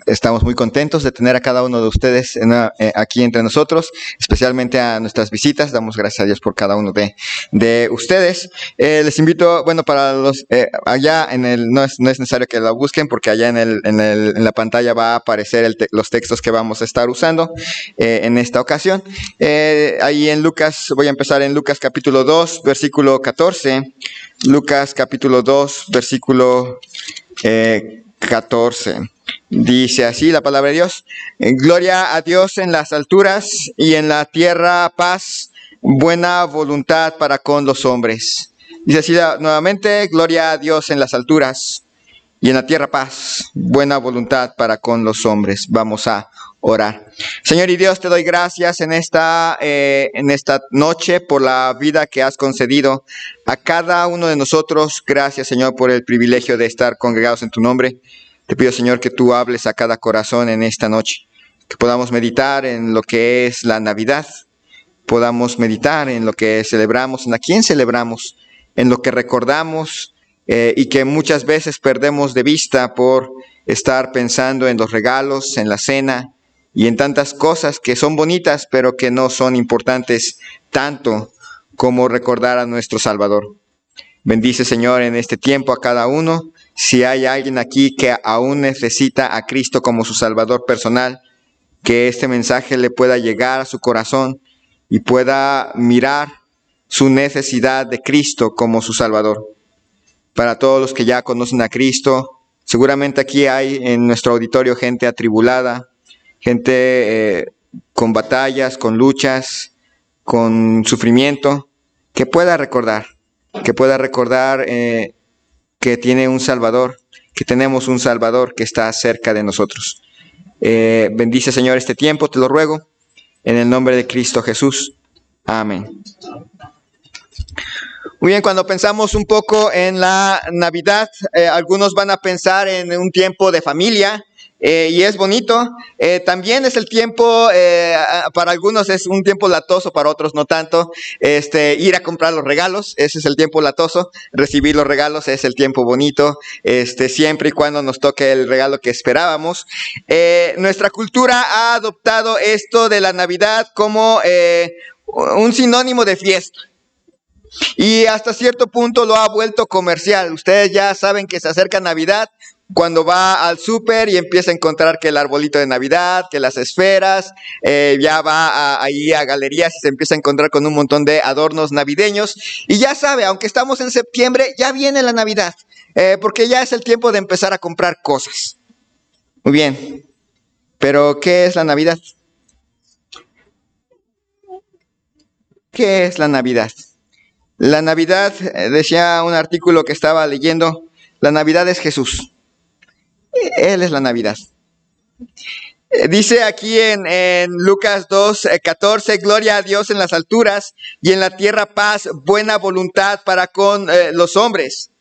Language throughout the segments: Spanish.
Estamos muy contentos de tener a cada uno de ustedes aquí entre nosotros, especialmente a nuestras visitas. Damos gracias a Dios por cada uno de ustedes. Les invito, bueno, para los allá no es necesario que lo busquen, porque allá en la pantalla va a aparecer los textos que vamos a estar usando en esta ocasión. Ahí en Lucas, voy a empezar en Lucas capítulo 2, versículo 14. Lucas capítulo 2, versículo 14. Dice así la palabra de Dios: gloria a Dios en las alturas y en la tierra paz, buena voluntad para con los hombres. Dice así nuevamente: gloria a Dios en las alturas y en la tierra paz, buena voluntad para con los hombres. Vamos a orar. Señor y Dios, te doy gracias en esta noche por la vida que has concedido a cada uno de nosotros. Gracias, Señor, por el privilegio de estar congregados en tu nombre. Te pido, Señor, que tú hables a cada corazón en esta noche, que podamos meditar en lo que es la Navidad, podamos meditar en lo que celebramos, en a quién celebramos, en lo que recordamos y que muchas veces perdemos de vista por estar pensando en los regalos, en la cena y en tantas cosas que son bonitas, pero que no son importantes tanto como recordar a nuestro Salvador. Bendice, Señor, en este tiempo a cada uno. Si hay alguien aquí que aún necesita a Cristo como su Salvador personal, que este mensaje le pueda llegar a su corazón y pueda mirar su necesidad de Cristo como su Salvador. Para todos los que ya conocen a Cristo, seguramente aquí hay en nuestro auditorio gente atribulada, gente con batallas, con luchas, con sufrimiento, que pueda recordar que tiene un Salvador, que tenemos un Salvador que está cerca de nosotros. Bendice, Señor, este tiempo, te lo ruego, en el nombre de Cristo Jesús. Amén. Muy bien, cuando pensamos un poco en la Navidad, algunos van a pensar en un tiempo de familia, y es bonito. También es el tiempo, para algunos es un tiempo latoso, para otros no tanto. Ir a comprar los regalos, ese es el tiempo latoso. Recibir los regalos es el tiempo bonito, siempre y cuando nos toque el regalo que esperábamos. Nuestra cultura ha adoptado esto de la Navidad como un sinónimo de fiesta. Y hasta cierto punto lo ha vuelto comercial. Ustedes ya saben que se acerca Navidad cuando va al súper y empieza a encontrar que el arbolito de Navidad, que las esferas, ya va ahí a galerías y se empieza a encontrar con un montón de adornos navideños. Y ya sabe, aunque estamos en septiembre, ya viene la Navidad, porque ya es el tiempo de empezar a comprar cosas. Muy bien, pero ¿qué es la Navidad? ¿Qué es la Navidad? La Navidad, decía un artículo que estaba leyendo, la Navidad es Jesús. Él es la Navidad. Dice aquí en Lucas 2, 14, gloria a Dios en las alturas y en la tierra paz, buena voluntad para con los hombres.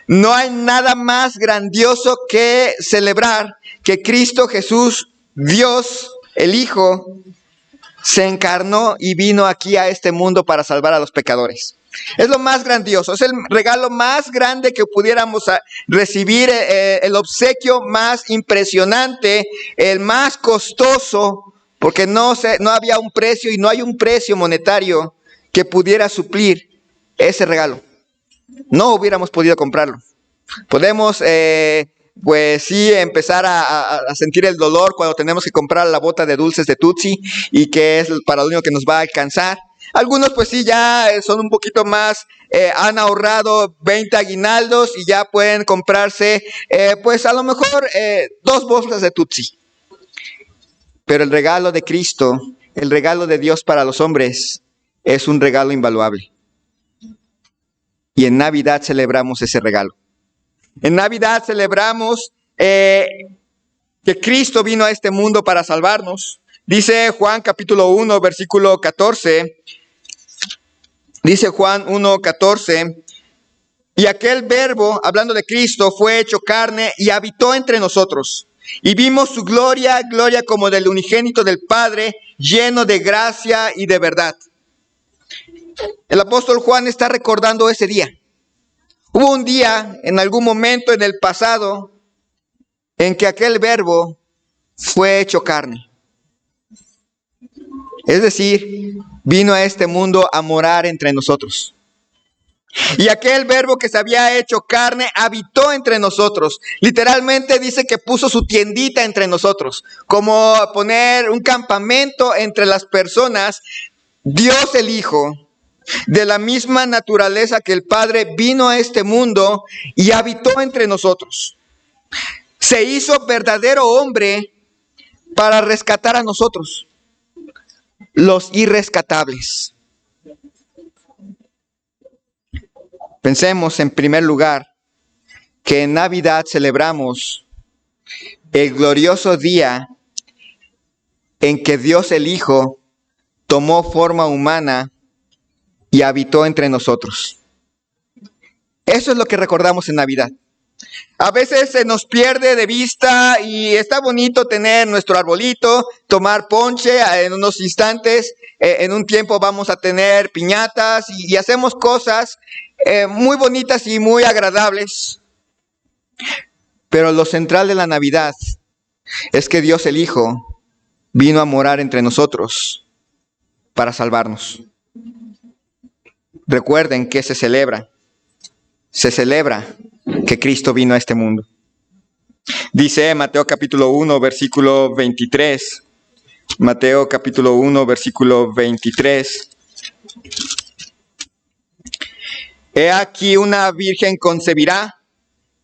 No hay nada más grandioso que celebrar que Cristo Jesús, Dios, el Hijo, se encarnó y vino aquí a este mundo para salvar a los pecadores. Es lo más grandioso, es el regalo más grande que pudiéramos recibir, el obsequio más impresionante, el más costoso, porque no había un precio y no hay un precio monetario que pudiera suplir ese regalo. No hubiéramos podido comprarlo. Podemos, pues sí, empezar a sentir el dolor cuando tenemos que comprar la bota de dulces de Tutsi y que es para lo único que nos va a alcanzar. Algunos pues sí ya son un poquito más, han ahorrado 20 aguinaldos y ya pueden comprarse pues a lo mejor 2 bolsas de Tutsi. Pero el regalo de Cristo, el regalo de Dios para los hombres es un regalo invaluable. Y en Navidad celebramos ese regalo. En Navidad celebramos que Cristo vino a este mundo para salvarnos. Dice Juan capítulo 1, versículo 14. Dice Juan 1, 14. Y aquel verbo, hablando de Cristo, fue hecho carne y habitó entre nosotros. Y vimos su gloria, gloria como del unigénito del Padre, lleno de gracia y de verdad. El apóstol Juan está recordando ese día. Hubo un día, en algún momento en el pasado, en que aquel verbo fue hecho carne. Es decir, vino a este mundo a morar entre nosotros. Y aquel verbo que se había hecho carne habitó entre nosotros. Literalmente dice que puso su tiendita entre nosotros, como poner un campamento entre las personas. Dios el Hijo, de la misma naturaleza que el Padre, vino a este mundo y habitó entre nosotros. Se hizo verdadero hombre para rescatar a nosotros, los irrescatables. Pensemos en primer lugar que en Navidad celebramos el glorioso día en que Dios el Hijo tomó forma humana y habitó entre nosotros. Eso es lo que recordamos en Navidad. A veces se nos pierde de vista y está bonito tener nuestro arbolito, tomar ponche en unos instantes. En un tiempo vamos a tener piñatas y hacemos cosas muy bonitas y muy agradables. Pero lo central de la Navidad es que Dios el Hijo vino a morar entre nosotros para salvarnos. Recuerden que se celebra que Cristo vino a este mundo. Dice Mateo capítulo 1, versículo 23. Mateo capítulo 1, versículo 23. He aquí una virgen concebirá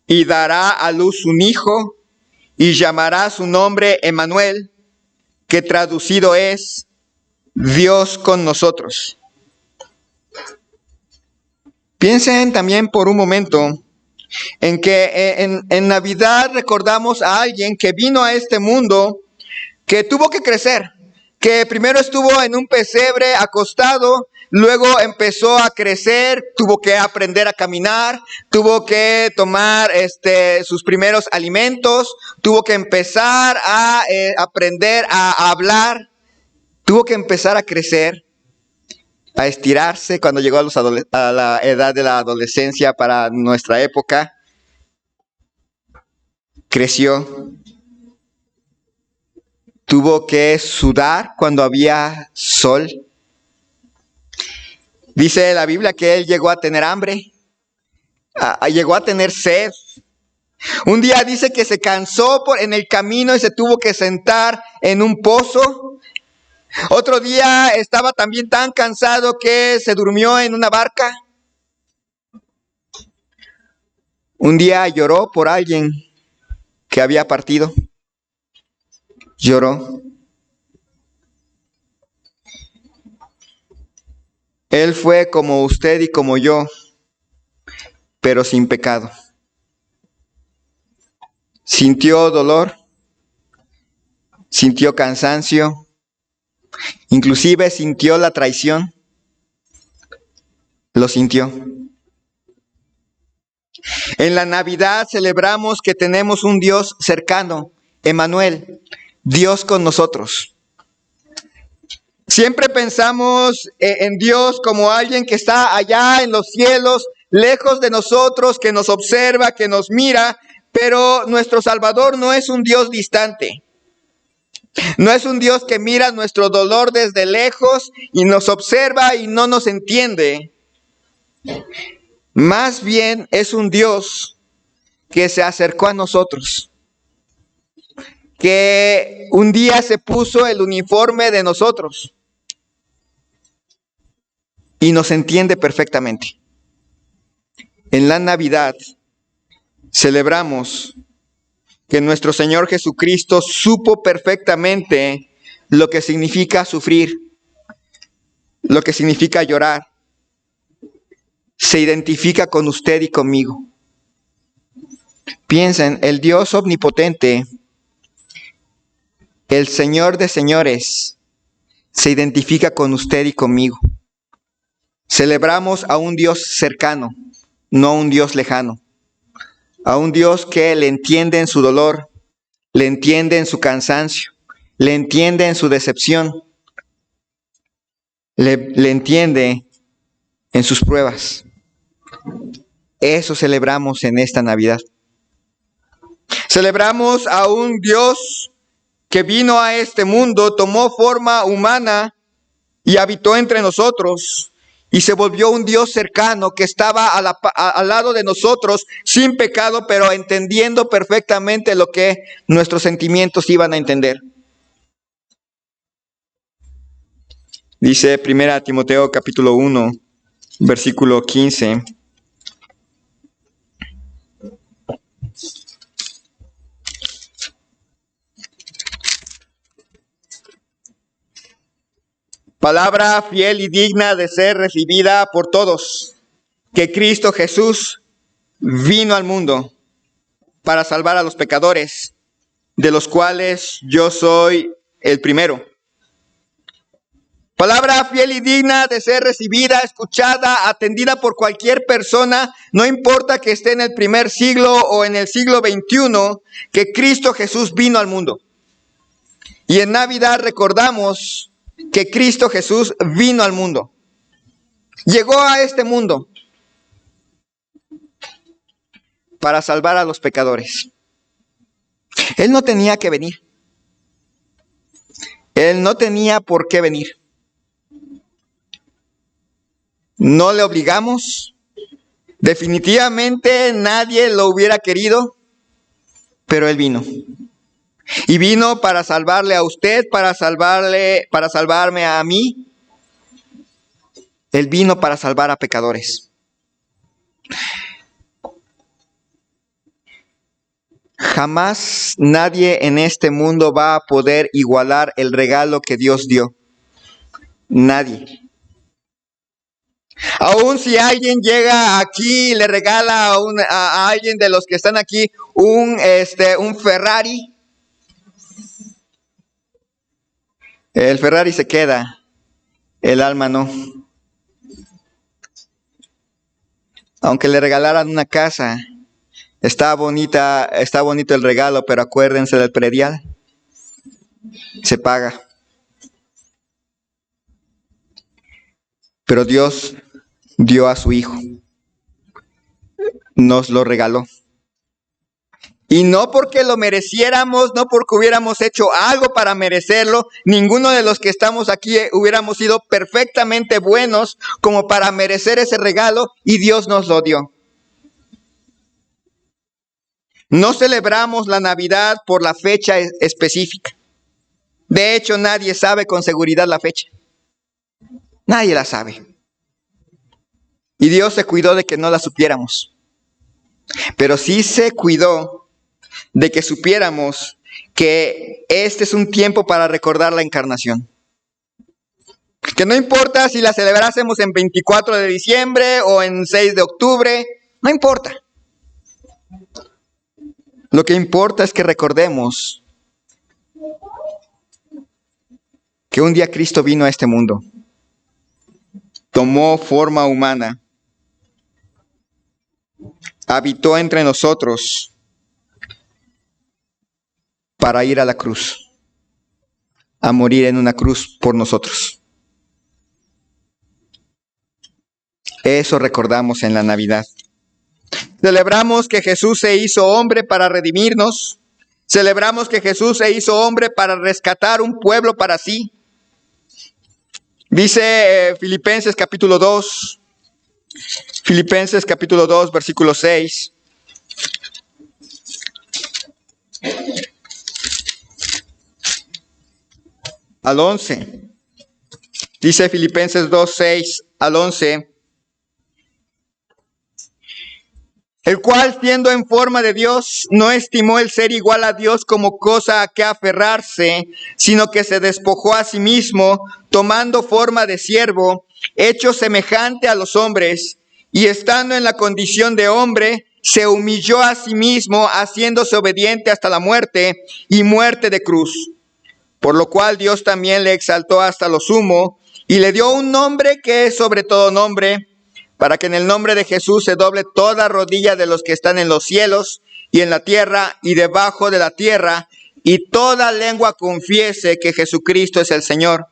y dará a luz un hijo y llamará su nombre Emmanuel, que traducido es Dios con nosotros. Piensen también por un momento en que en Navidad recordamos a alguien que vino a este mundo, que tuvo que crecer, que primero estuvo en un pesebre acostado, luego empezó a crecer, tuvo que aprender a caminar, tuvo que tomar sus primeros alimentos, tuvo que empezar a aprender a hablar, tuvo que empezar a crecer, a estirarse cuando llegó a la edad de la adolescencia para nuestra época. Creció. Tuvo que sudar cuando había sol. Dice la Biblia que él llegó a tener hambre, llegó a tener sed. Un día dice que se cansó en el camino y se tuvo que sentar en un pozo. Otro día estaba también tan cansado que se durmió en una barca. Un día lloró por alguien que había partido. Lloró. Él fue como usted y como yo, pero sin pecado. Sintió dolor, sintió cansancio, inclusive sintió la traición. Lo sintió. En la Navidad celebramos que tenemos un Dios cercano, Emmanuel, Dios con nosotros. Siempre pensamos en Dios como alguien que está allá en los cielos, lejos de nosotros, que nos observa, que nos mira, pero nuestro Salvador no es un Dios distante. No es un Dios que mira nuestro dolor desde lejos y nos observa y no nos entiende. Más bien es un Dios que se acercó a nosotros, que un día se puso el uniforme de nosotros y nos entiende perfectamente. En la Navidad celebramos que nuestro Señor Jesucristo supo perfectamente lo que significa sufrir, lo que significa llorar. Se identifica con usted y conmigo. Piensen, el Dios omnipotente, el Señor de señores, se identifica con usted y conmigo. Celebramos a un Dios cercano, no a un Dios lejano. A un Dios que le entiende en su dolor, le entiende en su cansancio, le entiende en su decepción, le entiende en sus pruebas. Eso celebramos en esta Navidad. Celebramos a un Dios que vino a este mundo, tomó forma humana y habitó entre nosotros y se volvió un Dios cercano que estaba al lado de nosotros sin pecado, pero entendiendo perfectamente lo que nuestros sentimientos iban a entender. Dice 1 Timoteo capítulo 1, versículo 15. Palabra fiel y digna de ser recibida por todos, que Cristo Jesús vino al mundo para salvar a los pecadores, de los cuales yo soy el primero. Palabra fiel y digna de ser recibida, escuchada, atendida por cualquier persona, no importa que esté en el primer siglo o en el siglo XXI, que Cristo Jesús vino al mundo. Y en Navidad recordamos que Cristo Jesús vino al mundo. Llegó a este mundo para salvar a los pecadores. Él no tenía que venir. Él no tenía por qué venir. No le obligamos. Definitivamente nadie lo hubiera querido, pero Él vino. Y vino para salvarle a usted, para salvarme a mí. Él vino para salvar a pecadores. Jamás nadie en este mundo va a poder igualar el regalo que Dios dio. Nadie. Aún si alguien llega aquí y le regala a alguien de los que están aquí un Ferrari, el Ferrari se queda, el alma no. Aunque le regalaran una casa, está bonito el regalo, pero acuérdense del predial. Se paga. Pero Dios dio a su Hijo. Nos lo regaló. Y no porque lo mereciéramos, no porque hubiéramos hecho algo para merecerlo, ninguno de los que estamos aquí hubiéramos sido perfectamente buenos como para merecer ese regalo, y Dios nos lo dio. No celebramos la Navidad por la fecha específica. De hecho, nadie sabe con seguridad la fecha. Nadie la sabe. Y Dios se cuidó de que no la supiéramos. Pero sí se cuidó de que supiéramos que este es un tiempo para recordar la encarnación. Que no importa si la celebrásemos en 24 de diciembre o en 6 de octubre, no importa. Lo que importa es que recordemos que un día Cristo vino a este mundo, tomó forma humana, habitó entre nosotros para ir a la cruz, a morir en una cruz por nosotros. Eso recordamos en la Navidad. Celebramos que Jesús se hizo hombre para redimirnos. Celebramos que Jesús se hizo hombre para rescatar un pueblo para sí. Dice Filipenses capítulo 2, versículo 6. Al 11. Dice Filipenses 2, 6 al 11. El cual, siendo en forma de Dios, no estimó el ser igual a Dios como cosa a que aferrarse, sino que se despojó a sí mismo, tomando forma de siervo, hecho semejante a los hombres, y estando en la condición de hombre, se humilló a sí mismo, haciéndose obediente hasta la muerte, y muerte de cruz. Por lo cual Dios también le exaltó hasta lo sumo, y le dio un nombre que es sobre todo nombre, para que en el nombre de Jesús se doble toda rodilla de los que están en los cielos y en la tierra y debajo de la tierra, y toda lengua confiese que Jesucristo es el Señor,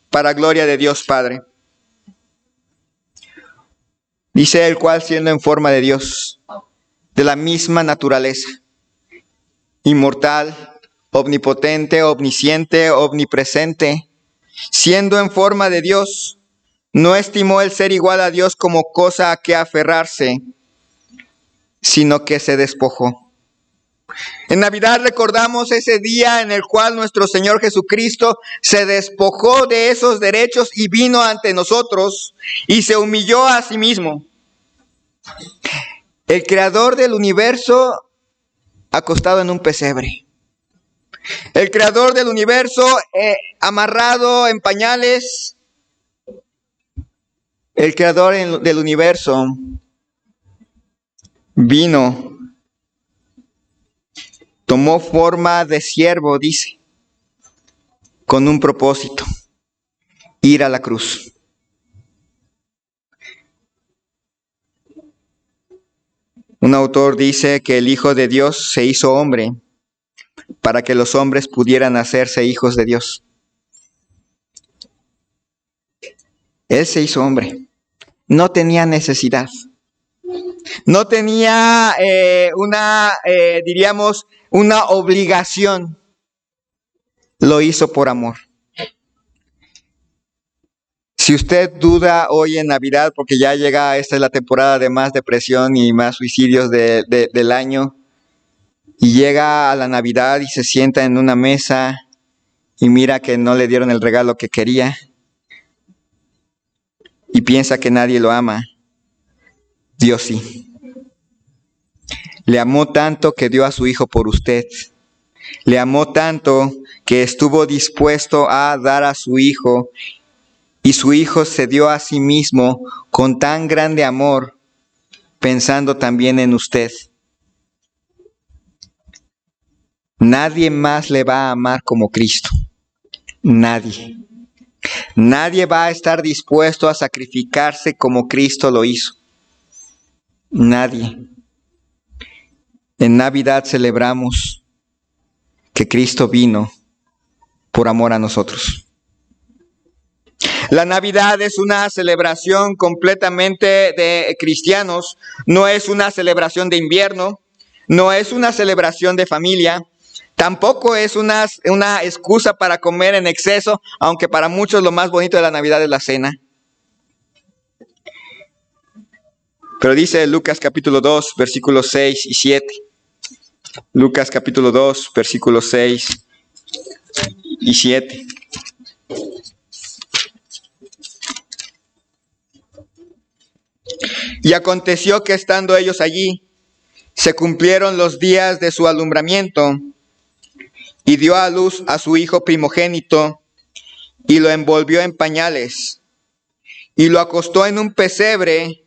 para gloria de Dios Padre. Dice el cual, siendo en forma de Dios, de la misma naturaleza, inmortal, omnipotente, omnisciente, omnipresente, siendo en forma de Dios, no estimó el ser igual a Dios como cosa a que aferrarse, sino que se despojó. En Navidad recordamos ese día en el cual nuestro Señor Jesucristo se despojó de esos derechos y vino ante nosotros y se humilló a sí mismo. El creador del universo acostado en un pesebre. El creador del universo amarrado en pañales. El creador del universo vino, tomó forma de siervo, dice, con un propósito, ir a la cruz. Un autor dice que el Hijo de Dios se hizo hombre para que los hombres pudieran hacerse hijos de Dios. Él se hizo hombre. No tenía necesidad. No tenía una obligación. Lo hizo por amor. Si usted duda hoy en Navidad, porque ya llega, esta es la temporada de más depresión y más suicidios del año, y llega a la Navidad y se sienta en una mesa y mira que no le dieron el regalo que quería y piensa que nadie lo ama, Dios sí. Le amó tanto que dio a su Hijo por usted. Le amó tanto que estuvo dispuesto a dar a su Hijo, y su Hijo se dio a sí mismo con tan grande amor, pensando también en usted. Nadie más le va a amar como Cristo. Nadie. Nadie va a estar dispuesto a sacrificarse como Cristo lo hizo. Nadie. En Navidad celebramos que Cristo vino por amor a nosotros. La Navidad es una celebración completamente de cristianos, no es una celebración de invierno, no es una celebración de familia, tampoco es una excusa para comer en exceso, aunque para muchos lo más bonito de la Navidad es la cena. Pero dice Lucas capítulo 2, versículos 6 y 7. Lucas capítulo 2, versículos 6 y 7. Y aconteció que estando ellos allí, se cumplieron los días de su alumbramiento, y dio a luz a su hijo primogénito, y lo envolvió en pañales, y lo acostó en un pesebre,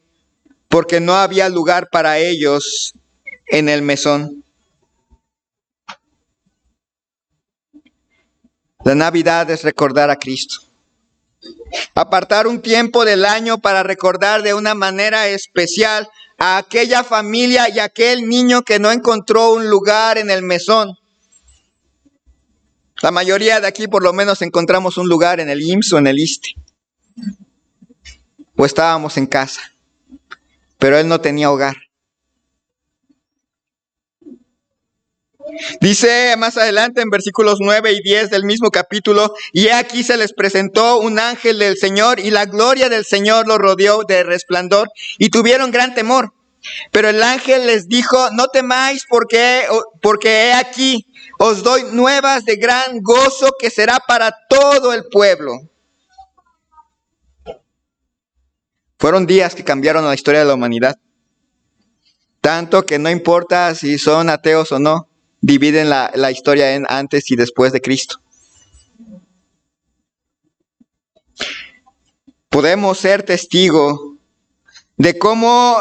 porque no había lugar para ellos en el mesón. La Navidad es recordar a Cristo. Apartar un tiempo del año para recordar de una manera especial a aquella familia y a aquel niño que no encontró un lugar en el mesón. La mayoría de aquí por lo menos encontramos un lugar en el IMSS o en el ISSSTE. O estábamos en casa. Pero él no tenía hogar. Dice más adelante en versículos 9 y 10 del mismo capítulo: y aquí se les presentó un ángel del Señor, y la gloria del Señor los rodeó de resplandor, y tuvieron gran temor. Pero el ángel les dijo: no temáis, porque he aquí, os doy nuevas de gran gozo, que será para todo el pueblo. Fueron días que cambiaron la historia de la humanidad. Tanto que no importa si son ateos o no, dividen la historia en antes y después de Cristo. Podemos ser testigos de cómo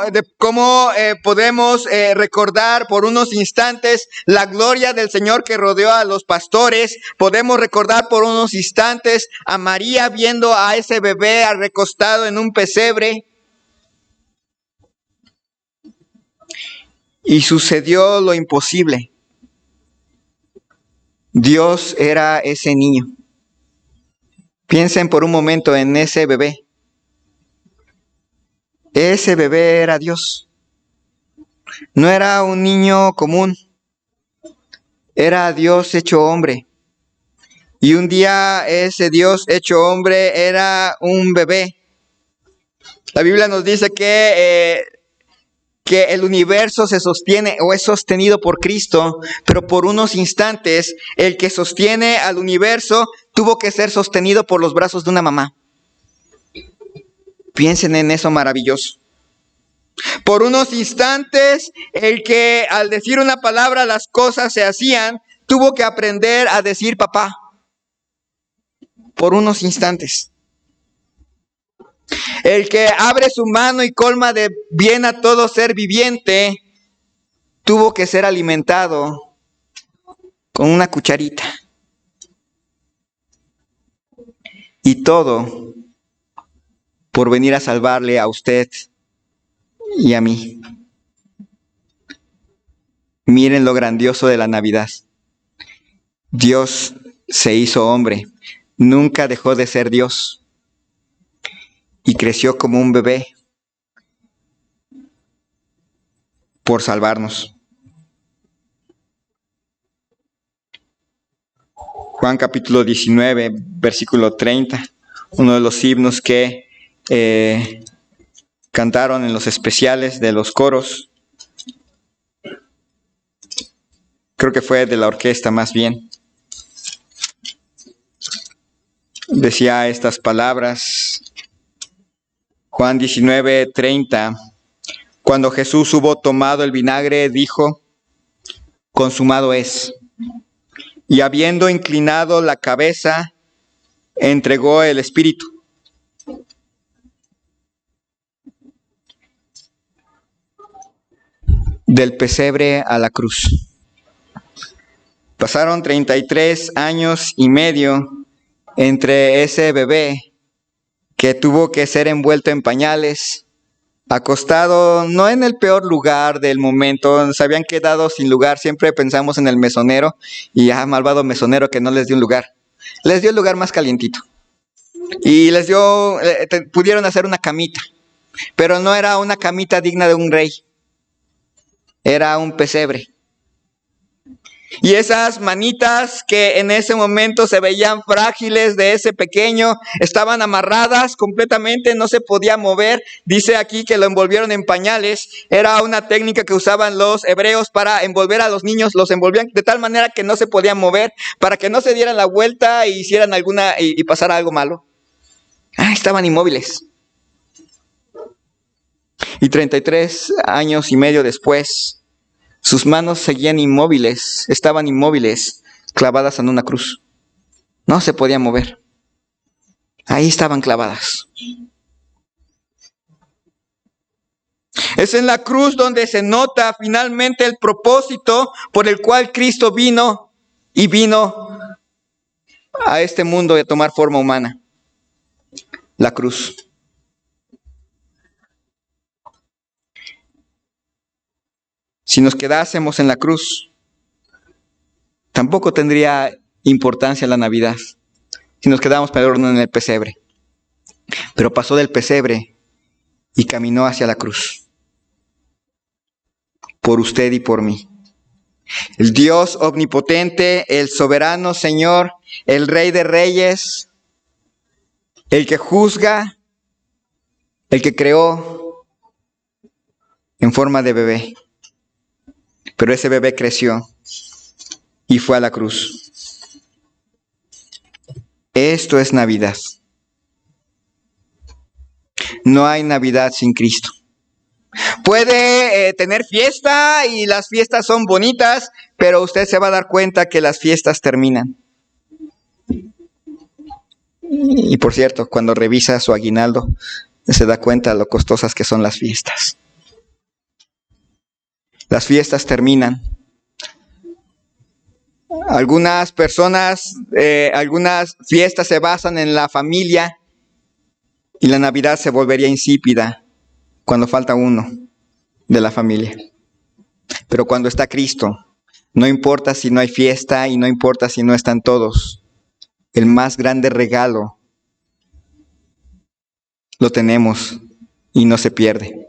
podemos recordar por unos instantes la gloria del Señor que rodeó a los pastores. Podemos recordar por unos instantes a María viendo a ese bebé recostado en un pesebre. Y sucedió lo imposible. Dios era ese niño. Piensen por un momento en ese bebé. Ese bebé era Dios. No era un niño común. era Dios hecho hombre. Y un día ese Dios hecho hombre era un bebé. La Biblia nos dice que el universo se sostiene o es sostenido por Cristo, pero por unos instantes el que sostiene al universo tuvo que ser sostenido por los brazos de una mamá. Piensen en eso maravilloso. Por unos instantes el que al decir una palabra las cosas se hacían, tuvo que aprender a decir papá. Por unos instantes. El que abre su mano y colma de bien a todo ser viviente, tuvo que ser alimentado con una cucharita. Y todo por venir a salvarle a usted y a mí. Miren lo grandioso de la Navidad. Dios se hizo hombre, nunca dejó de ser Dios y creció como un bebé por salvarnos. Juan capítulo 19, versículo 30, uno de los himnos que cantaron en los especiales de los coros. Creo que fue de la orquesta más bien. Decía estas palabras, Juan 19, 30, cuando Jesús hubo tomado el vinagre, dijo, consumado es. Y habiendo inclinado la cabeza, entregó el espíritu. Del pesebre a la cruz. Pasaron 33 años y medio entre ese bebé que tuvo que ser envuelto en pañales, acostado no en el peor lugar del momento, se habían quedado sin lugar, siempre pensamos en el mesonero y malvado mesonero que no les dio un lugar. Les dio el lugar más calientito y les dio, pudieron hacer una camita, pero no era una camita digna de un rey, era un pesebre. Y esas manitas que en ese momento se veían frágiles de ese pequeño, estaban amarradas completamente, no se podía mover. Dice aquí que lo envolvieron en pañales. Era una técnica que usaban los hebreos para envolver a los niños. Los envolvían de tal manera que no se podían mover, para que no se dieran la vuelta y hicieran y pasara algo malo. Estaban inmóviles. Y 33 años y medio después, sus manos seguían inmóviles, estaban inmóviles, clavadas en una cruz. No se podían mover. Ahí estaban clavadas. Es en la cruz donde se nota finalmente el propósito por el cual Cristo vino a este mundo de tomar forma humana. La cruz. Si nos quedásemos en la cruz, tampoco tendría importancia la Navidad. Si nos quedamos peor en el pesebre. Pero pasó del pesebre y caminó hacia la cruz. Por usted y por mí. El Dios omnipotente, el soberano Señor, el Rey de Reyes, el que juzga, el que creó en forma de bebé. Pero ese bebé creció y fue a la cruz. Esto es Navidad. No hay Navidad sin Cristo. Puede tener fiesta y las fiestas son bonitas, pero usted se va a dar cuenta que las fiestas terminan. Y por cierto, cuando revisa su aguinaldo, se da cuenta de lo costosas que son las fiestas. Las fiestas terminan. Algunas personas, algunas fiestas se basan en la familia y la Navidad se volvería insípida cuando falta uno de la familia. Pero cuando está Cristo, no importa si no hay fiesta y no importa si no están todos, el más grande regalo lo tenemos y no se pierde.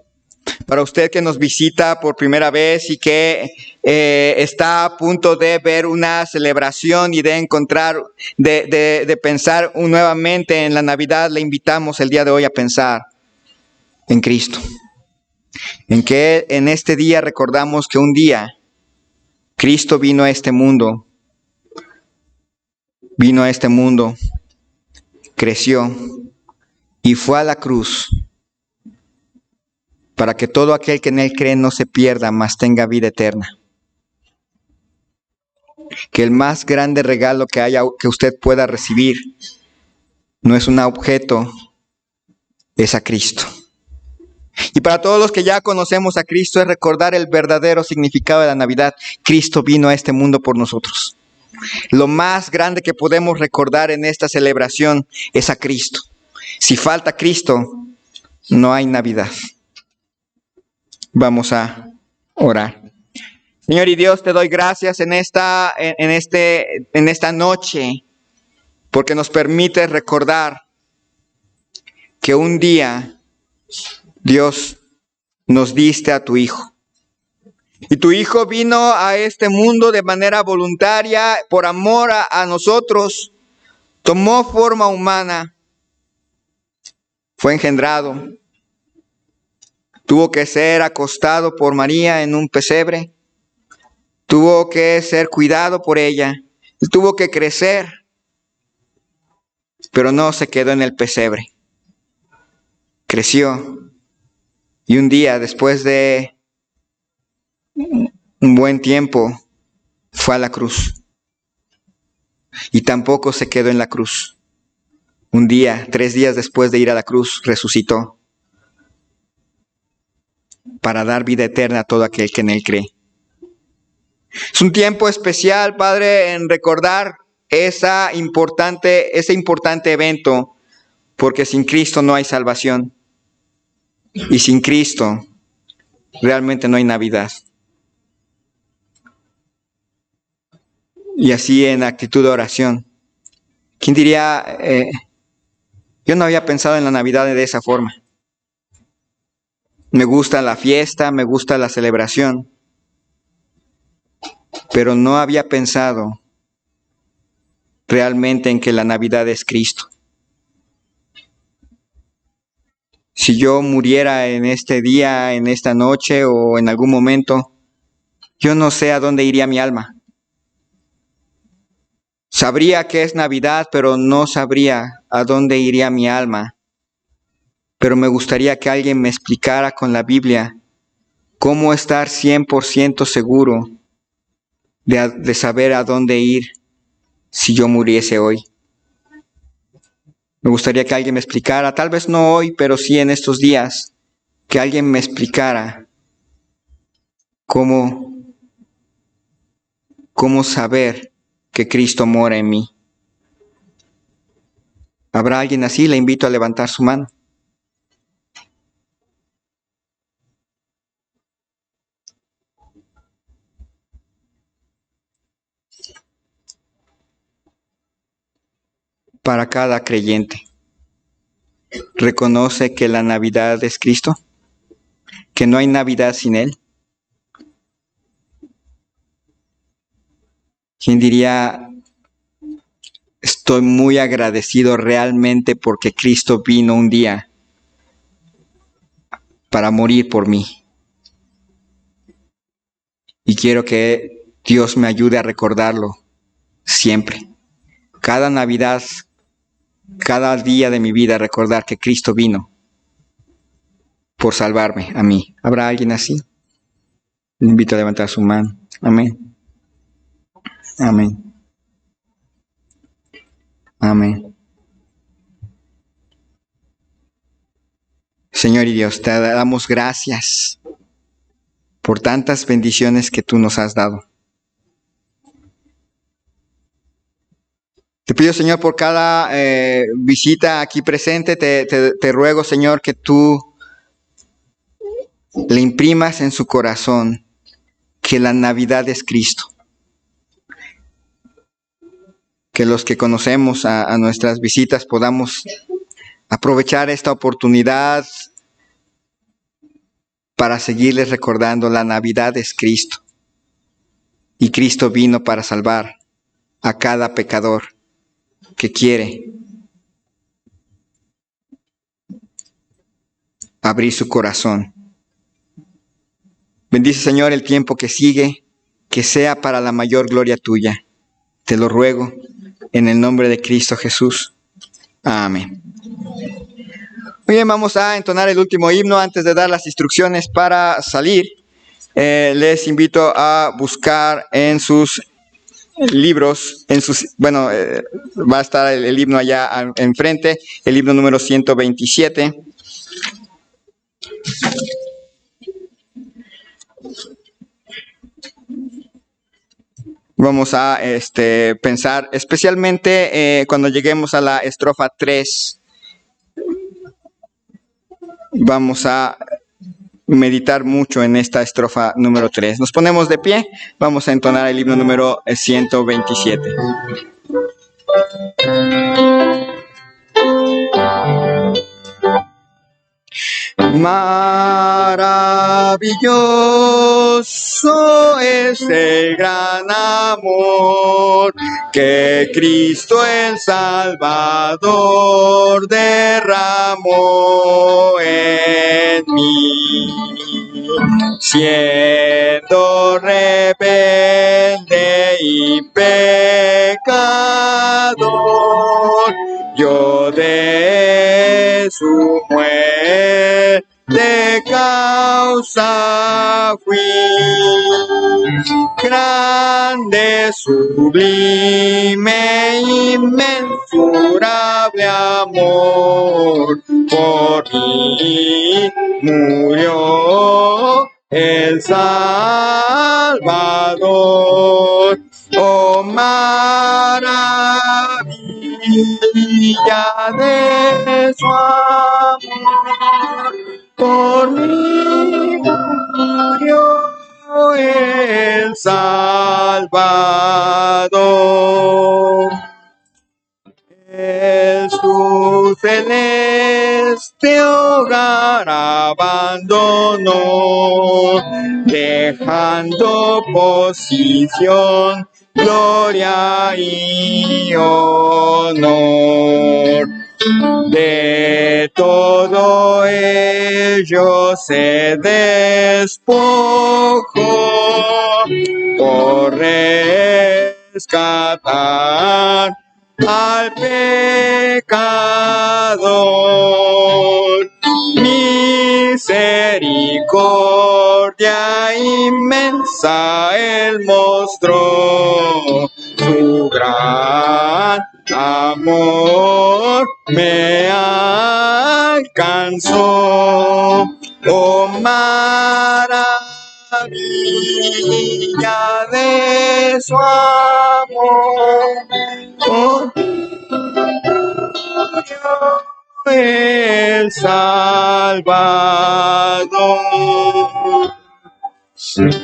Para usted que nos visita por primera vez y que está a punto de ver una celebración y de encontrar, de pensar nuevamente en la Navidad, le invitamos el día de hoy a pensar en Cristo. En que en este día recordamos que un día Cristo vino a este mundo, creció y fue a la cruz para que todo aquel que en Él cree no se pierda, mas tenga vida eterna. Que el más grande regalo que usted pueda recibir no es un objeto, es a Cristo. Y para todos los que ya conocemos a Cristo es recordar el verdadero significado de la Navidad. Cristo vino a este mundo por nosotros. Lo más grande que podemos recordar en esta celebración es a Cristo. Si falta Cristo, no hay Navidad. Vamos a orar. Señor y Dios, te doy gracias en esta noche, porque nos permite recordar que un día, Dios, nos diste a tu Hijo. Y tu Hijo vino a este mundo de manera voluntaria, por amor a nosotros, tomó forma humana, fue engendrado, tuvo que ser acostado por María en un pesebre, tuvo que ser cuidado por ella, tuvo que crecer, pero no se quedó en el pesebre. Creció y un día, después de un buen tiempo, fue a la cruz. Y tampoco se quedó en la cruz. Un día, 3 días después de ir a la cruz, resucitó para dar vida eterna a todo aquel que en Él cree. Es un tiempo especial, Padre, en recordar ese importante evento, porque sin Cristo no hay salvación. Y sin Cristo realmente no hay Navidad. Y así en actitud de oración. ¿Quién diría, yo no había pensado en la Navidad de esa forma? Me gusta la fiesta, me gusta la celebración, pero no había pensado realmente en que la Navidad es Cristo. Si yo muriera en este día, en esta noche o en algún momento, yo no sé a dónde iría mi alma. Sabría que es Navidad, pero no sabría a dónde iría mi alma. Pero me gustaría que alguien me explicara con la Biblia cómo estar 100% seguro de saber a dónde ir si yo muriese hoy. Me gustaría que alguien me explicara, tal vez no hoy, pero sí en estos días, que alguien me explicara cómo saber que Cristo mora en mí. ¿Habrá alguien así? Le invito a levantar su mano. Para cada creyente, ¿reconoce que la Navidad es Cristo? ¿Que no hay Navidad sin Él? ¿Quién diría, estoy muy agradecido realmente porque Cristo vino un día para morir por mí? Y quiero que Dios me ayude a recordarlo siempre. Cada Navidad, cada día de mi vida, recordar que Cristo vino por salvarme a mí. ¿Habrá alguien así? Le invito a levantar su mano. Amén. Amén. Amén. Señor y Dios, te damos gracias por tantas bendiciones que tú nos has dado. Te pido, Señor, por cada visita aquí presente, te ruego, Señor, que tú le imprimas en su corazón que la Navidad es Cristo. Que los que conocemos a nuestras visitas podamos aprovechar esta oportunidad para seguirles recordando la Navidad es Cristo. Y Cristo vino para salvar a cada pecador que quiere abrir su corazón. Bendice, Señor, el tiempo que sigue, que sea para la mayor gloria tuya. Te lo ruego en el nombre de Cristo Jesús. Amén. Muy bien, vamos a entonar el último himno antes de dar las instrucciones para salir. Les invito a buscar en sus libros, va a estar el himno allá enfrente, el himno número 127. Vamos a pensar especialmente cuando lleguemos a la estrofa 3. Vamos a meditar mucho en esta estrofa número 3. Nos ponemos de pie, vamos a entonar el himno número 127. Maravilloso es el gran amor que Cristo el Salvador derramó en mí. Siendo rebelde y pecador, yo de su muerte causa fui. Grande, sublime, inmensurable amor, por mí murió el Salvador. Oh, maravilla de su amor, por mí murió el Salvador. En su celeste hogar abandonó, dejando posición, gloria y honor. De todo ello se despojó por rescatar al pecador. Misericordia inmensa él mostró, su gran amor me alcanzó. Oh, maravilla de su amor, oh, el Salvador.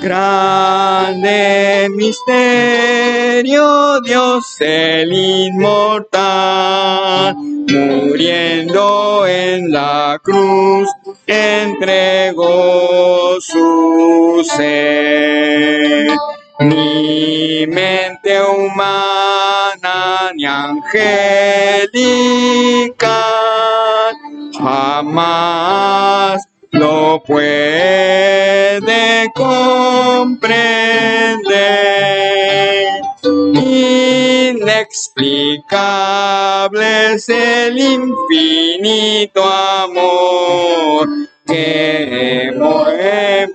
Grande misterio, Dios el inmortal, muriendo en la cruz, entregó su ser. Ni mente humana ni angelical jamás lo puede comprender. Inexplicable es el infinito amor que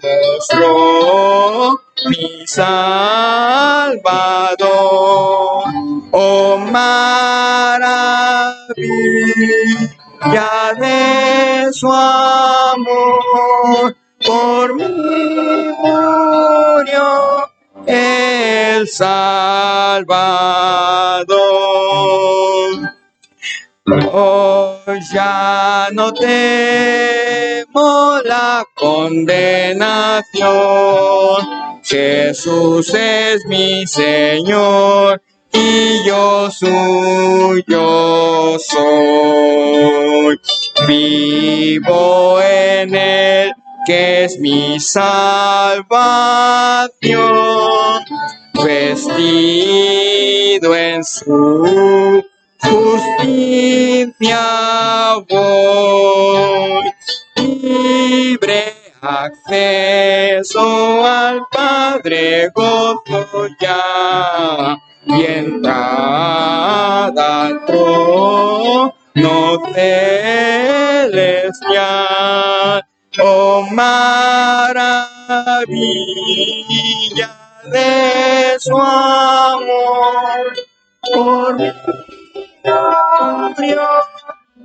mostró mi Salvador. Oh, maravilla de su amor, por mí murió el Salvador. Hoy ya no temo la condenación, Jesús es mi Señor y yo suyo soy. Vivo en él, que es mi salvación, vestido en su justicia voy, libre acceso al Padre gozo ya, y entrada al trono celestial. Oh maravilla de su amor, por mi Dios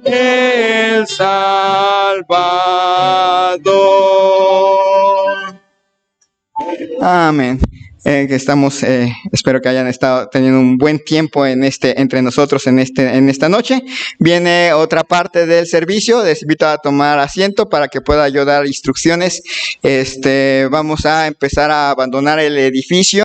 el Salvador. Amén. Espero que hayan estado teniendo un buen tiempo entre nosotros en esta noche. Viene otra parte del servicio. Les invito a tomar asiento para que pueda yo dar instrucciones. Vamos a empezar a abandonar el edificio.